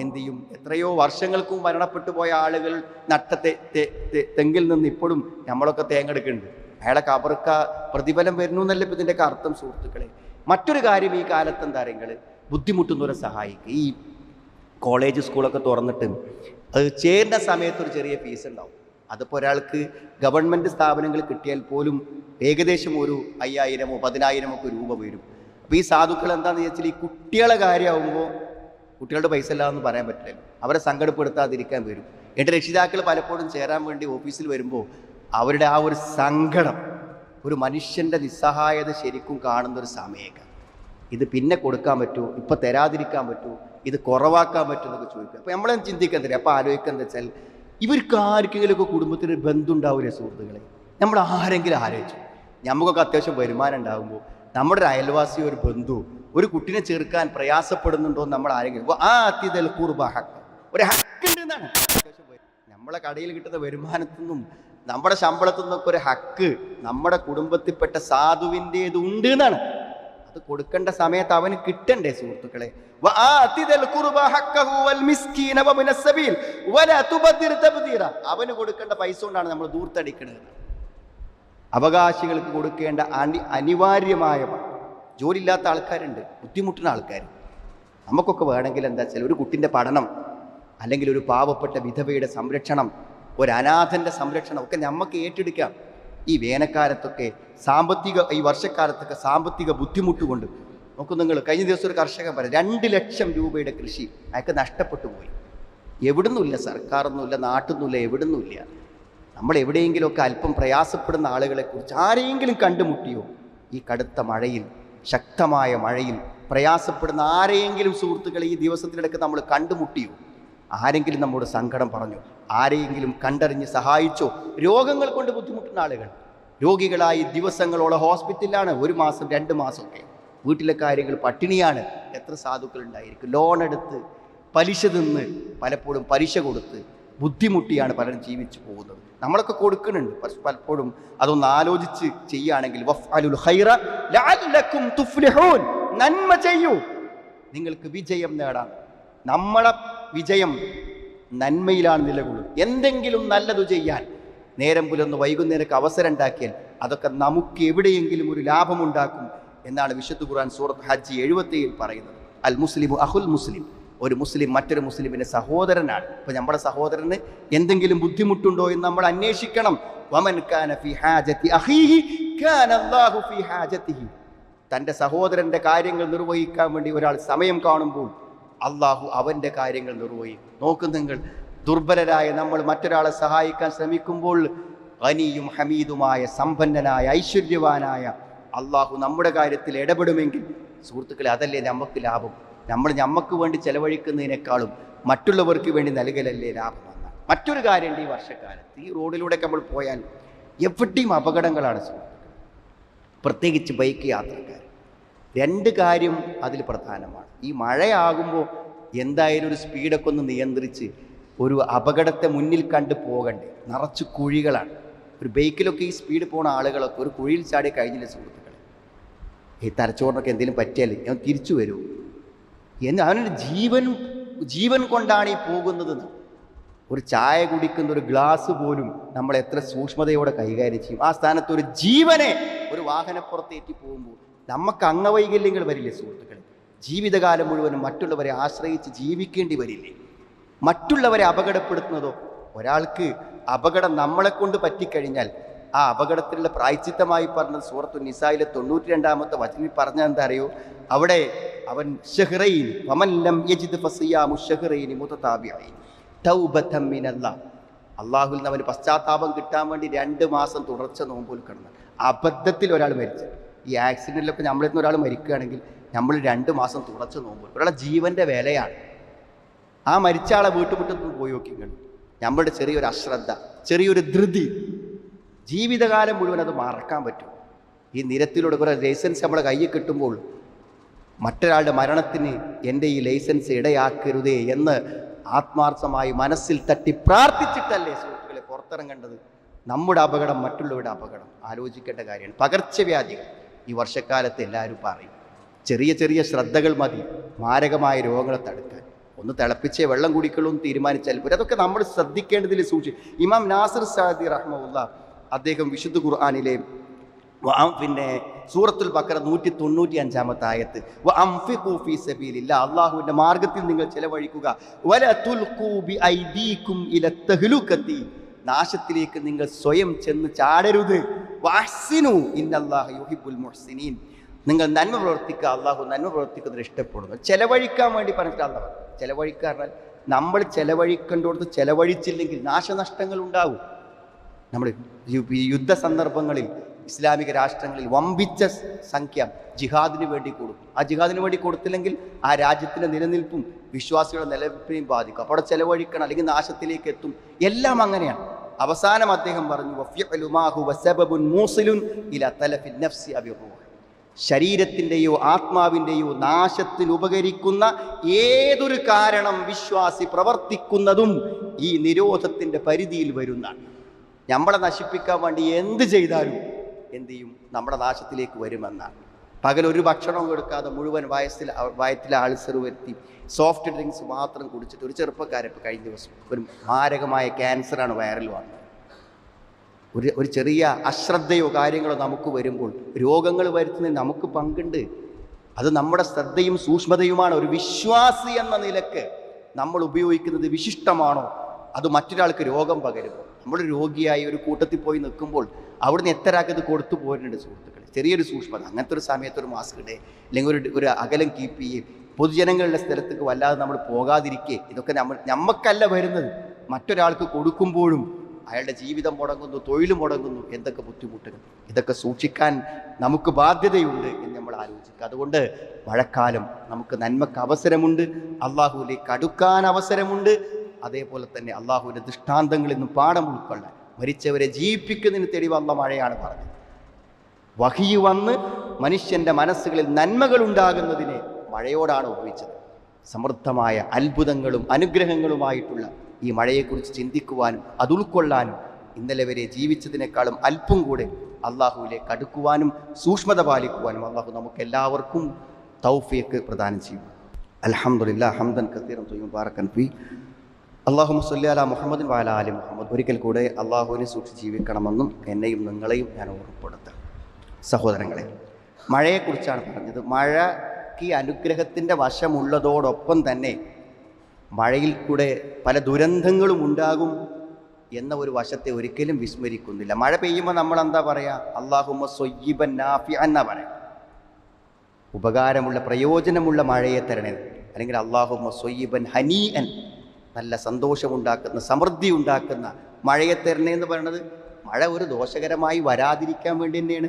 എന്ത് ചെയ്യും? എത്രയോ വർഷങ്ങൾക്കും മരണപ്പെട്ടു പോയ ആളുകൾ നട്ട തെങ്ങിൽ നിന്ന് ഇപ്പോഴും നമ്മളൊക്കെ തേങ്ങെടുക്കുന്നുണ്ട്. അയാളെ കബർക്ക പ്രതിഫലം വരുന്നു എന്നല്ല ഇപ്പം ഇതിൻ്റെയൊക്കെ അർത്ഥം സുഹൃത്തുക്കളെ. മറ്റൊരു കാര്യം ഈ കാലത്ത് എന്താ നിങ്ങൾ ബുദ്ധിമുട്ടുന്നവരെ സഹായിക്കുക. ഈ കോളേജ് സ്കൂളൊക്കെ തുറന്നിട്ട് അത് ചേരുന്ന സമയത്ത് ഒരു ചെറിയ ഫീസ് ഉണ്ടാവും. അതിപ്പോൾ ഒരാൾക്ക് ഗവൺമെൻറ് സ്ഥാപനങ്ങൾ കിട്ടിയാൽ പോലും ഏകദേശം ഒരു 5000 10,000 ഒക്കെ രൂപ വരും. അപ്പോൾ ഈ സാധുക്കൾ എന്താണെന്ന് വെച്ചാൽ ഈ കുട്ടികളെ കാര്യമാകുമ്പോൾ കുട്ടികളുടെ പൈസ ഇല്ലാന്ന് പറയാൻ പറ്റില്ലല്ലോ, അവരെ സങ്കടപ്പെടുത്താതിരിക്കാൻ വരും. എൻ്റെ രക്ഷിതാക്കൾ പലപ്പോഴും ചേരാൻ വേണ്ടി ഓഫീസിൽ വരുമ്പോൾ അവരുടെ ആ ഒരു സങ്കടം, ഒരു മനുഷ്യൻ്റെ നിസ്സഹായത ശരിക്കും കാണുന്നൊരു സമയമൊക്കെ. ഇത് പിന്നെ കൊടുക്കാൻ പറ്റുമോ, ഇപ്പം തരാതിരിക്കാൻ പറ്റുമോ, ഇത് കുറവാക്കാൻ പറ്റുമോ എന്നൊക്കെ ചോദിക്കുക. അപ്പോൾ നമ്മളെ ചിന്തിക്കാൻ തരിക. അപ്പോൾ ആലോചിക്കുക എന്താ വെച്ചാൽ ഇവർക്ക് ആർക്കെങ്കിലുമൊക്കെ കുടുംബത്തിന് ഒരു ബന്ധം ഉണ്ടാവില്ലേ സുഹൃത്തുക്കളെ? നമ്മൾ ആരെങ്കിലും ആലോചിച്ചു, നമുക്കൊക്കെ അത്യാവശ്യം വരുമാനം ഉണ്ടാകുമ്പോൾ നമ്മുടെ ഒരു അയൽവാസിയോ ഒരു ബന്ധു ഒരു കുട്ടിനെ ചേർക്കാൻ പ്രയാസപ്പെടുന്നുണ്ടോ എന്ന് നമ്മൾ ആരെങ്കിലും അതിൽ കുർബ ഹക്ക് ഒരു ഹക്കുണ്ട് എന്നാണ്. നമ്മളെ കടയിൽ കിട്ടുന്ന വരുമാനത്തിൽ നിന്നും നമ്മുടെ ശമ്പളത്തിൽ നിന്നൊക്കെ ഒരു ഹക്ക് നമ്മുടെ കുടുംബത്തിൽപ്പെട്ട സാധുവിൻ്റേതുണ്ട് എന്നാണ്. അത് കൊടുക്കേണ്ട സമയത്ത് അവന് കിട്ടണ്ടേ സുഹൃത്തുക്കളെ? അവന് കൊടുക്കേണ്ട പൈസ കൊണ്ടാണ് നമ്മൾ ദൂർത്തടിക്കുന്നത്. അവകാശികൾക്ക് കൊടുക്കേണ്ട അനിവാര്യമായ ജോലിയില്ലാത്ത ആൾക്കാരുണ്ട്, ബുദ്ധിമുട്ടുന്ന ആൾക്കാർ. നമുക്കൊക്കെ വേണമെങ്കിൽ എന്താ വെച്ചാൽ ഒരു കുട്ടിൻ്റെ പഠനം, അല്ലെങ്കിൽ ഒരു പാവപ്പെട്ട വിധവയുടെ സംരക്ഷണം, ഒരു അനാഥൻ്റെ സംരക്ഷണം ഒക്കെ നമുക്ക് ഏറ്റെടുക്കാം. ഈ വേനൽക്കാലത്തൊക്കെ ഈ വർഷക്കാലത്തൊക്കെ സാമ്പത്തിക ബുദ്ധിമുട്ടുകൊണ്ട് നോക്കൂ നിങ്ങൾ. കഴിഞ്ഞ ദിവസം ഒരു കർഷകൻ പറയാം 2 ലക്ഷം രൂപയുടെ കൃഷി അയാൾക്ക് നഷ്ടപ്പെട്ടു പോയി. എവിടുന്നുമില്ല, സർക്കാരൊന്നുമില്ല, നാട്ടൊന്നുമില്ല, എവിടുന്നുമില്ല. നമ്മൾ എവിടെയെങ്കിലുമൊക്കെ അല്പം പ്രയാസപ്പെടുന്ന ആളുകളെക്കുറിച്ച് ആരെങ്കിലും കണ്ടുമുട്ടിയോ? ഈ കടുത്ത മഴയിൽ, ശക്തമായ മഴയിൽ പ്രയാസപ്പെടുന്ന ആരെയെങ്കിലും സുഹൃത്തുക്കളെ ഈ ദിവസത്തിനിടയ്ക്ക് നമ്മൾ കണ്ടുമുട്ടിയോ? ആരെങ്കിലും നമ്മോട് സങ്കടം പറഞ്ഞു? ആരെയെങ്കിലും കണ്ടറിഞ്ഞ് സഹായിച്ചോ? രോഗങ്ങൾ കൊണ്ട് ബുദ്ധിമുട്ടുന്ന ആളുകൾ രോഗികളായി ദിവസങ്ങളോളം ഹോസ്പിറ്റലിലാണ്, 1 മാസം 2 മാസമൊക്കെ. വീട്ടിലെ കാര്യങ്ങൾ പട്ടിണിയാണ്. എത്ര സാധുക്കൾ ഉണ്ടായിരിക്കും? ലോൺ എടുത്ത് പലിശ തിന്ന്, പലപ്പോഴും പലിശ കൊടുത്ത് ബുദ്ധിമുട്ടിയാണ് പലരും ജീവിച്ചു പോകുന്നത്. നമ്മളൊക്കെ കൊടുക്കുന്നുണ്ട്. പലപ്പോഴും അതൊന്ന് ആലോചിച്ച് ചെയ്യുകയാണെങ്കിൽ വഫ്അലുൽ ഖൈറ ലഅല്ലക്കും തുഫ്ലിഹൂൻ, നന്മ ചെയ്യൂ, നിങ്ങൾക്ക് വിജയം നേടാം. നമ്മളെ വിജയം നന്മയിലാണ് നിലകൊള്ളുന്നത്. എന്തെങ്കിലും നല്ലത് ചെയ്യാൻ നേരം പുലർന്ന് വൈകുന്നേരക്ക് അവസരം ഉണ്ടാക്കിയാൽ അതൊക്കെ നമുക്ക് എവിടെയെങ്കിലും ഒരു ലാഭമുണ്ടാക്കും എന്നാണ് വിശുദ്ധ ഖുർആൻ സൂറത്ത് ഹജ്ജ് 77 പറയുന്നത്. അൽ മുസ്ലിമു അഖുൽ മുസ്ലിം, ഒരു മുസ്ലിം മറ്റൊരു മുസ്ലിമിൻ്റെ സഹോദരനാണ്. അപ്പോൾ നമ്മുടെ സഹോദരന് എന്തെങ്കിലും ബുദ്ധിമുട്ടുണ്ടോ എന്ന് നമ്മൾ അന്വേഷിക്കണം. വമൻ കാന ഫീ ഹാജതി അഖീഹി കാന അല്ലാഹു ഫീ ഹാജതിഹി. തൻ്റെ സഹോദരൻ്റെ കാര്യങ്ങൾ നിർവഹിക്കാൻ വേണ്ടി ഒരാൾ സമയം കാണുമ്പോൾ അള്ളാഹു അവൻ്റെ കാര്യങ്ങൾ നിർവഹിക്കും. നോക്കൂ നിങ്ങൾ, ദുർബലരായ നമ്മൾ മറ്റൊരാളെ സഹായിക്കാൻ ശ്രമിക്കുമ്പോൾ ഗനിയും ഹമീദുമായ, സമ്പന്നനായ, ഐശ്വര്യവാനായ അള്ളാഹു നമ്മുടെ കാര്യത്തിൽ ഇടപെടുമെങ്കിൽ സുഹൃത്തുക്കളെ അതല്ലേ നമുക്ക് ലാഭം. നമുക്ക് വേണ്ടി ചെലവഴിക്കുന്നതിനേക്കാളും മറ്റുള്ളവർക്ക് വേണ്ടി നൽകലല്ലേ ലാഭമെന്നാണ്. മറ്റൊരു കാര്യമുണ്ട്, ഈ വർഷക്കാലത്ത് ഈ റോഡിലൂടെയൊക്കെ നമ്മൾ പോയാൽ എവിടെയും അപകടങ്ങളാണ് സുഹൃത്തുക്കൾ, പ്രത്യേകിച്ച് ബൈക്ക് യാത്രക്കാർ. 2 കാര്യം അതിൽ പ്രധാനമാണ്. ഈ മഴയാകുമ്പോൾ എന്തായാലും ഒരു സ്പീഡൊക്കെ ഒന്ന് നിയന്ത്രിച്ച് ഒരു അപകടത്തെ മുന്നിൽ കണ്ട് പോകണ്ടേ? നിറച്ച് കുഴികളാണ്. ഒരു ബൈക്കിലൊക്കെ ഈ സ്പീഡ് പോകുന്ന ആളുകളൊക്കെ ഒരു കുഴിയിൽ ചാടി കഴിഞ്ഞില്ല സുഹൃത്തുക്കളെ. ഈ തലച്ചോറിനൊക്കെ എന്തെങ്കിലും പറ്റിയാൽ ഞാൻ തിരിച്ചു വരൂ എന്ന് അവനൊരു ജീവൻ കൊണ്ടാണ് ഈ പോകുന്നത്. ഒരു ചായ കുടിക്കുന്ന ഒരു ഗ്ലാസ് പോലും നമ്മൾ എത്ര സൂക്ഷ്മതയോടെ കൈകാര്യം ചെയ്യും. ആ സ്ഥാനത്ത് ഒരു ജീവനെ ഒരു വാഹനപ്പുറത്തേറ്റി പോകുമ്പോൾ നമുക്ക് അംഗവൈകല്യങ്ങൾ വരില്ലേ സുഹൃത്തുക്കളെ? ജീവിതകാലം മുഴുവനും മറ്റുള്ളവരെ ആശ്രയിച്ച് ജീവിക്കേണ്ടി വരില്ലേ? മറ്റുള്ളവരെ അപകടപ്പെടുത്തുന്നതോ? ഒരാൾക്ക് അപകടം നമ്മളെ കൊണ്ട് പറ്റിക്കഴിഞ്ഞാൽ ആ അപകടത്തിലുള്ള പ്രായശ്ചിത്തമായി പറഞ്ഞത് സൂറത്തു നിസായിലെ 92-ാമത്തെ വചനത്തിൽ പറഞ്ഞ എന്താ അറിയോ? അവിടെ അവൻ ഷഹ്റൈൻ വമൻ ലം യജിദ് ഫസിയാമു ഷഹ്റൈൻ മുതതാബിഈൻ തൗബതൻ മിനല്ലാഹ്. അല്ലാഹുവിൽ നിന്ന് അവന് പശ്ചാത്താപം കിട്ടാൻ വേണ്ടി 2 മാസം തുടർച്ച നോമ്പ് കിടന്നു. അബദ്ധത്തിൽ ഒരാൾ മരിച്ചു. ഈ ആക്സിഡൻറ്റിലൊക്കെ നമ്മളിൽ നിന്ന് ഒരാൾ മരിക്കുകയാണെങ്കിൽ നമ്മൾ 2 മാസം തുടച്ച് നോമ്പ്. ഒരാളെ ജീവൻ്റെ വിലയാണ്. ആ മരിച്ച ആളെ വീട്ടുമുറ്റത്ത് പോയി നോക്കിങ്ങൾ. നമ്മളുടെ ചെറിയൊരു അശ്രദ്ധ, ചെറിയൊരു ധൃതി, ജീവിതകാലം മുഴുവൻ അത് മറക്കാൻ പറ്റും. ഈ നിരത്തിലൂടെ കുറേ ലൈസൻസ് നമ്മളെ കയ്യിൽ കിട്ടുമ്പോൾ മറ്റൊരാളുടെ മരണത്തിന് എൻ്റെ ഈ ലൈസൻസ് ഇടയാക്കരുതേ എന്ന് ആത്മാർത്ഥമായി മനസ്സിൽ തട്ടി പ്രാർത്ഥിച്ചിട്ടല്ലേ സുഹൃത്തുക്കളെ പുറത്തിറങ്ങേണ്ടത്? നമ്മുടെ അപകടം മറ്റുള്ളവരുടെ അപകടം ആലോചിക്കേണ്ട കാര്യമാണ്. പകർച്ചവ്യാധികൾ ഈ വർഷക്കാലത്ത് എല്ലാവരും പറയും. ചെറിയ ചെറിയ ശ്രദ്ധകൾ മതി മാരകമായ രോഗങ്ങളെ തടുക്കാൻ. ഒന്ന് തിളപ്പിച്ചേ വെള്ളം കുടിക്കുള്ളൂ എന്ന് തീരുമാനിച്ചാൽ പോലും അതൊക്കെ നമ്മൾ ശ്രദ്ധിക്കേണ്ടതിൽ സൂക്ഷിച്ചു. ഇമാം നാസിർ സഅദി റഹ്മഹുല്ലാ അദ്ദേഹം വിശുദ്ധ ഖുർആനിലെ സൂറത്തുൽ ബഖറ 195 ആയത്ത് വഅൻഫിഖൂ ഫീ സബീലില്ലാഹ്, അല്ലാഹുവിൻ്റെ മാർഗ്ഗത്തിൽ നിങ്ങൾ ചെലവഴിക്കുക, വലാ തുൽഖൂ ബിഐദീകും ഇല തഹ്ലുകതി, നാശത്തിലേക്ക് നിങ്ങൾ സ്വയം ചെന്ന് ചാടരുത്, വഅഹ്സിനൂ ഇന്നല്ലാഹ യുഹിബ്ബുൽ മുഹ്സിനീൻ, നിങ്ങൾ നന്മ പ്രവർത്തിക്കുക, അള്ളാഹു നന്മ പ്രവർത്തിക്കുന്നത് ഇഷ്ടപ്പെടുന്നു. ചെലവഴിക്കാൻ വേണ്ടി പറഞ്ഞിട്ട് അള്ളാഹ് ചെലവഴിക്കാറിനാൽ നമ്മൾ ചെലവഴിക്കേണ്ടടുത്ത് ചെലവഴിച്ചില്ലെങ്കിൽ നാശനഷ്ടങ്ങൾ ഉണ്ടാവും. നമ്മൾ യുദ്ധ സന്ദർഭങ്ങളിൽ ഇസ്ലാമിക രാഷ്ട്രങ്ങളിൽ വമ്പിച്ച സംഖ്യ ജിഹാദിന് വേണ്ടി കൊടുക്കും. ആ ജിഹാദിന് വേണ്ടി കൊടുത്തില്ലെങ്കിൽ ആ രാജ്യത്തിൻ്റെ നിലനിൽപ്പും വിശ്വാസികളുടെ നിലനിൽപ്പിനെയും ബാധിക്കും. അപ്പോൾ അവിടെ ചെലവഴിക്കണം, അല്ലെങ്കിൽ നാശത്തിലേക്ക് എത്തും. എല്ലാം അങ്ങനെയാണ്. അവസാനം അദ്ദേഹം പറഞ്ഞു ശരീരത്തിൻ്റെയോ ആത്മാവിൻ്റെയോ നാശത്തിന് ഉപകരിക്കുന്ന ഏതൊരു കാരണം വിശ്വാസി പ്രവർത്തിക്കുന്നതും ഈ നിരോധത്തിൻ്റെ പരിധിയിൽ വരുന്നതാണ്. നമ്മളെ നശിപ്പിക്കാൻ വേണ്ടി എന്ത് ചെയ്താലും എന്ത് ചെയ്യും? നമ്മുടെ നാശത്തിലേക്ക് വരുമെന്നാണ്. പകലൊരു ഭക്ഷണവും എടുക്കാതെ മുഴുവൻ വയറ്റിലെ ആൾസർ വരുത്തി സോഫ്റ്റ് ഡ്രിങ്ക്സ് മാത്രം കുടിച്ചിട്ട് ഒരു ചെറുപ്പക്കാരൻ ഇപ്പോൾ കഴിഞ്ഞ ദിവസം ഒരു മാരകമായ ക്യാൻസറാണ് വൈറൽ വന്നത്. ഒരു ചെറിയ അശ്രദ്ധയോ കാര്യങ്ങളോ നമുക്ക് വരുമ്പോൾ രോഗങ്ങൾ വരുത്തുന്നതിൽ നമുക്ക് പങ്കുണ്ട്. അത് നമ്മുടെ ശ്രദ്ധയും സൂക്ഷ്മതയുമാണ്. ഒരു വിശ്വാസി എന്ന നിലക്ക് നമ്മൾ ഉപയോഗിക്കുന്നത് വിശിഷ്ടമാണോ, അത് മറ്റൊരാൾക്ക് രോഗം പകരുമോ? നമ്മൾ രോഗിയായി ഒരു കൂട്ടത്തിൽ പോയി നിൽക്കുമ്പോൾ അവിടുന്ന് എത്രയാക്കത് കൊടുത്തു പോരുന്നുണ്ട് സുഹൃത്തുക്കളെ. ചെറിയൊരു സൂക്ഷ്മത, അങ്ങനത്തെ ഒരു സമയത്ത് ഒരു മാസ്ക് ഇടേ, അല്ലെങ്കിൽ ഒരു അകലം കീപ്പ് ചെയ്യേ, പൊതുജനങ്ങളുടെ സ്ഥലത്തേക്ക് വല്ലാതെ നമ്മൾ പോകാതിരിക്കേ. ഇതൊക്കെ നമ്മക്കല്ല വരുന്നത്, മറ്റൊരാൾക്ക് കൊടുക്കുമ്പോഴും അയാളുടെ ജീവിതം മുടങ്ങുന്നു, തൊഴിൽ മുടങ്ങുന്നു, എന്തൊക്കെ ബുദ്ധിമുട്ടുകൾ. ഇതൊക്കെ സൂക്ഷിക്കാൻ നമുക്ക് ബാധ്യതയുണ്ട് എന്ന് നമ്മൾ ആലോചിക്കുക. അതുകൊണ്ട് മഴക്കാലം നമുക്ക് നന്മക്ക് അവസരമുണ്ട്, അള്ളാഹുവിലേക്ക് അടുക്കാൻ അവസരമുണ്ട്. അതേപോലെ തന്നെ അള്ളാഹുവിൻ്റെ ദൃഷ്ടാന്തങ്ങളിൽ നിന്നും പാഠം ഉൾക്കൊള്ളാൻ, മരിച്ചവരെ ജീവിപ്പിക്കുന്നതിന് തെളിവ് അള്ളാഹ് മഴയാണ് പറഞ്ഞത്. വഹി വന്ന് മനുഷ്യൻ്റെ മനസ്സുകളിൽ നന്മകൾ ഉണ്ടാകുന്നതിനെ മഴയോടാണ് ഉപയോഗിച്ചത്. സമൃദ്ധമായ അത്ഭുതങ്ങളും അനുഗ്രഹങ്ങളുമായിട്ടുള്ള ഈ മഴയെക്കുറിച്ച് ചിന്തിക്കുവാനും അത് ഉൾക്കൊള്ളാനും ഇന്നലെ വരെ ജീവിച്ചതിനേക്കാളും അല്പം കൂടെ അള്ളാഹുവിലേക്ക് അടുക്കുവാനും സൂക്ഷ്മത പാലിക്കുവാനും അള്ളാഹു നമുക്ക് എല്ലാവർക്കും തൗഫീഖ് പ്രദാനം ചെയ്യും. അൽഹംദുലില്ലാഹ് ഹംദൻ കസീറൻ ത്വയ്യിബൻ ബാറകൻ ഫീ അല്ലാഹുമ്മ സ്വല്ലി അലാ മുഹമ്മദിൻ വഅലാ ആലി മുഹമ്മദ്. ഒരിക്കൽ കൂടെ അള്ളാഹുവിനെ സൂക്ഷിച്ച് ജീവിക്കണമെന്നും എന്നെയും നിങ്ങളെയും ഞാൻ ഓർമ്മപ്പെടുത്താം. സഹോദരങ്ങളെ, മഴയെക്കുറിച്ചാണ് പറഞ്ഞത്. മഴയ്ക്ക് അനുഗ്രഹത്തിൻ്റെ വശമുള്ളതോടൊപ്പം തന്നെ മഴയിൽ കൂടെ പല ദുരന്തങ്ങളും ഉണ്ടാകും എന്ന ഒരു വശത്തെ ഒരിക്കലും വിസ്മരിക്കുന്നില്ല. മഴ പെയ്യുമ്പോൾ നമ്മൾ എന്താ പറയുക? അല്ലാഹുമ്മ സ്വയ്യിബൻ നാഫിഅൻ എന്നാ പറയാം. ഉപകാരമുള്ള പ്രയോജനമുള്ള മഴയെ തരണേ, അല്ലെങ്കിൽ അല്ലാഹുമ്മ സ്വയ്യിബൻ ഹനീഅൻ, നല്ല സന്തോഷമുണ്ടാക്കുന്ന സമൃദ്ധി ഉണ്ടാക്കുന്ന മഴയെ തരണേ എന്ന് പറയുന്നത് മഴ ഒരു ദോഷകരമായി വരാതിരിക്കാൻ വേണ്ടി തന്നെയാണ്.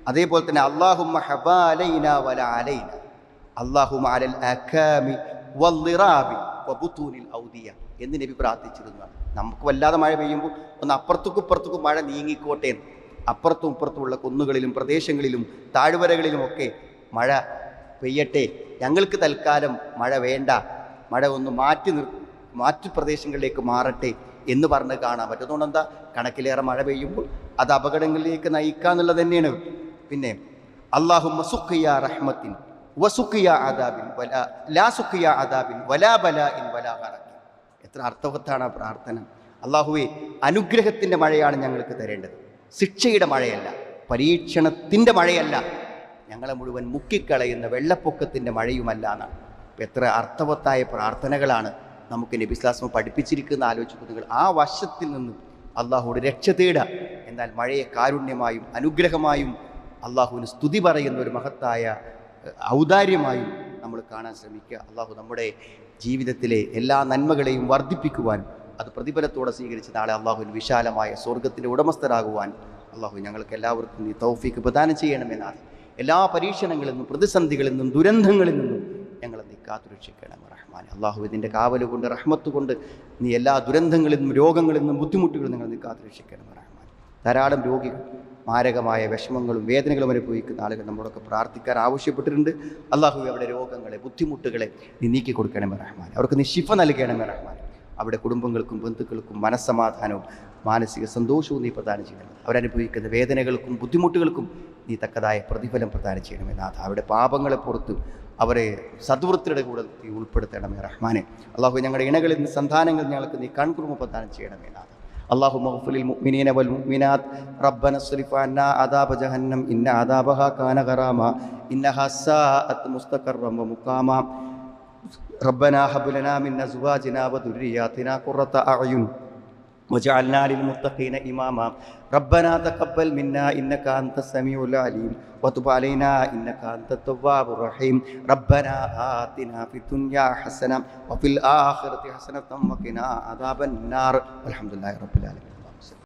അതേപോലെ തന്നെ അല്ലാഹുമ്മ ഹബാലൈന വല അലൈന, അല്ലാഹുമ്മ അലൽ അകാമി വൽളിറാബി വബുതൂനിൽ ഔദിയ എന്ന് നബി പ്രാർത്ഥിച്ചിരുന്നു. നമുക്ക് വല്ലാതെ മഴ പെയ്യുമ്പോൾ ഒന്ന് അപ്പുറത്തേക്കും ഇപ്പുറത്തേക്കും മഴ നീങ്ങിക്കോട്ടെ, അപ്പുറത്തും ഇപ്പുറത്തുമുള്ള കുന്നുകളിലും പ്രദേശങ്ങളിലും താഴ്വരകളിലുമൊക്കെ മഴ പെയ്യട്ടെ, ഞങ്ങൾക്ക് തൽക്കാലം മഴ വേണ്ട, മഴ ഒന്ന് മാറ്റി പ്രദേശങ്ങളിലേക്ക് മാറട്ടെ എന്ന് പറഞ്ഞ് കാണാൻ പറ്റും. അതുകൊണ്ട് എന്താ, കണക്കിലേറെ മഴ പെയ്യുമ്പോൾ അത് അപകടങ്ങളിലേക്ക് നയിക്കാന്നുള്ളത് തന്നെയാണ്. പിന്നെ അല്ലാഹുമ്മ സുഖിയ റഹ്മത്തിൻ വസുഖിയ അദാബിൻ ലാ സുഖിയ അദാബിൻ വലാ ബലാഇൻ വലാ ഗറഖിൻ. എത്ര അർത്ഥവത്താണ് ആ പ്രാർത്ഥന. അല്ലാഹുവേ, അനുഗ്രഹത്തിൻ്റെ മഴയാണ് ഞങ്ങൾക്ക് തരേണ്ടത്, ശിക്ഷയുടെ മഴയല്ല, പരീക്ഷണത്തിൻ്റെ മഴയല്ല, ഞങ്ങളെ മുഴുവൻ മുക്കിക്കളയുന്ന വെള്ളപ്പൊക്കത്തിൻ്റെ മഴയുമല്ല എന്നാണ്. എത്ര അർത്ഥവത്തായ പ്രാർത്ഥനകളാണ് നമുക്ക് നബി സ്വല്ലല്ലാഹു അലൈഹി വസല്ലം പഠിപ്പിച്ചിരിക്കുന്ന ആലോചിക്കുന്നത്. ആ വശത്തിൽ നിന്ന് അള്ളാഹുവോട് രക്ഷ തേടുക, എന്നാൽ മഴയെ കാരുണ്യമായും അനുഗ്രഹമായും അള്ളാഹുവിന് സ്തുതി പറയുന്ന ഒരു മഹത്തായ ഔദാര്യമായും നമ്മൾ കാണാൻ ശ്രമിക്കുക. അള്ളാഹു നമ്മുടെ ജീവിതത്തിലെ എല്ലാ നന്മകളെയും വർദ്ധിപ്പിക്കുവാനും അത് പ്രതിഫലത്തോടെ സ്വീകരിച്ച് നാളെ അള്ളാഹുവിന് വിശാലമായ സ്വർഗത്തിൻ്റെ ഉടമസ്ഥരാകുവാൻ അള്ളാഹു ഞങ്ങൾക്ക് എല്ലാവർക്കും ഈ തൗഫീഖ് പ്രദാനം ചെയ്യണമെന്നാണ് എല്ലാ പരീക്ഷണങ്ങളിൽ നിന്നും പ്രതിസന്ധികളിൽ നിന്നും ദുരന്തങ്ങളിൽ നിന്നും ഞങ്ങളെ നീ കാത്തുരക്ഷിക്കണം റഹ്മാൻ. അള്ളാഹു ഇതിൻ്റെ കാവൽ കൊണ്ട് റഹ്മത്ത് കൊണ്ട് നീ എല്ലാ ദുരന്തങ്ങളിൽ നിന്നും രോഗങ്ങളിൽ നിന്നും ബുദ്ധിമുട്ടുകളിൽ നിങ്ങൾ നീ കാത്തുരക്ഷിക്കണം റഹ്മാൻ. ധാരാളം രോഗികൾ മാരകമായ വിഷമങ്ങളും വേദനകളും അനുഭവിക്കുന്ന ആളുകൾ നമ്മളൊക്കെ പ്രാർത്ഥിക്കാൻ ആവശ്യപ്പെട്ടിട്ടുണ്ട്. അള്ളാഹു അവരുടെ രോഗങ്ങളെ ബുദ്ധിമുട്ടുകളെ നീ നീക്കി കൊടുക്കണമേ റഹ്മാൻ. അവർക്ക് നീ ശിഫ നൽകണമേ റഹ്മാൻ. അവിടെ കുടുംബങ്ങൾക്കും ബന്ധുക്കൾക്കും മനസ്സമാധാനവും മാനസിക സന്തോഷവും നീ പ്രദാനം ചെയ്യണം. അവരനുഭവിക്കുന്ന വേദനകൾക്കും ബുദ്ധിമുട്ടുകൾക്കും നീ തക്കതായ പ്രതിഫലം പ്രദാനം ചെയ്യണമേ നാഥ. അവരുടെ പാപങ്ങളെ പുറത്ത് അവരെ സദ്വൃത്തിയുടെ കൂടെ നീ ഉൾപ്പെടുത്തണമേ റഹ്മാനെ. അള്ളാഹു ഞങ്ങളുടെ ഇണകളിൽ നിന്ന് സന്താനങ്ങൾ ഞങ്ങൾക്ക് നീ കൺകുറുമ പ്രദാനം ചെയ്യണമേ നാഥ. اللهم اغفر للمؤمنين والمؤمنات ربنا اصرف عنا عذاب جهنم إن عذابها كان غراما إنها ساءت مستقرا ومقاما ربنا هب لنا من أزواجنا وذرياتنا قرة أعين وجعلنا للمتقين إماما ربنا تقبل منا إنك أنت السميع العليم وتب علينا إنك أنت التواب الرحيم ربنا آتنا في الدنيا حسنة وفي الآخرة حسنة وقنا عذاب النار والحمد لله رب العالمين.